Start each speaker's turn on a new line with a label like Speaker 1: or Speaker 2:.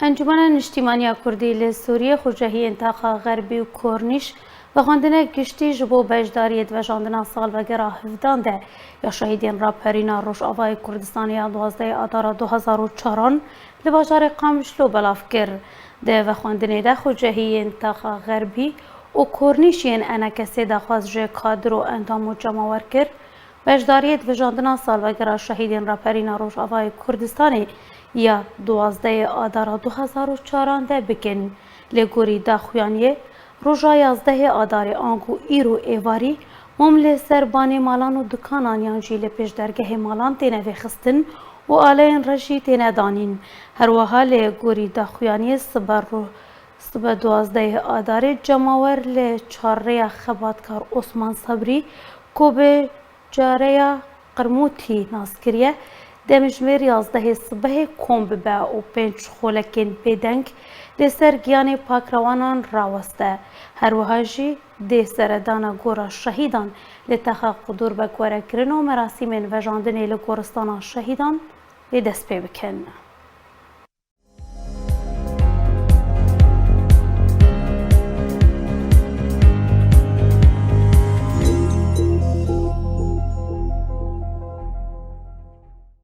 Speaker 1: انجمن نیشتیمانی کردی لی سوریه خوجهی انتخا غربی و کورنیش و خواندن گشتی جبو بجداریت و جاندنا سال و گره هفدان ده یا شهیدین راپرینا روش آوای کردستانی 12 آدار 2004 لباجار قامشلو بلاف کر ده و خواندن ده خوجهی انتخا غربی و کورنیشین انا کسی ده خواست جه کادر و اندام و جمعور کر بجداریت و جاندنا سال و گره شهیدین راپرینا روش آوای کردستانی یا 12 آدار 2004 ده بکن لگوری داخویانیه روژا 11 آدار آنگو ایرو ایواری ممل سربانی مالان و دکانان یانجی لپیش درگه مالان تینه وخستن و آلین رشی تینه دانین هر وها لگوری داخویانیه سبر 12 آدار جماور لچاره خباتکار عثمان صبری کو به جاره قرموتی ناسکریه دمجمر 11 صبح کومب به و 5 خولکین بدنگ لسر گیان پاکروانان راوسته هر وهاجی ده سردانا گورا شهیدان لتخا قدور بکوره کرن و مراسم وجاندن لگورستان شهیدان به دست پی بکن.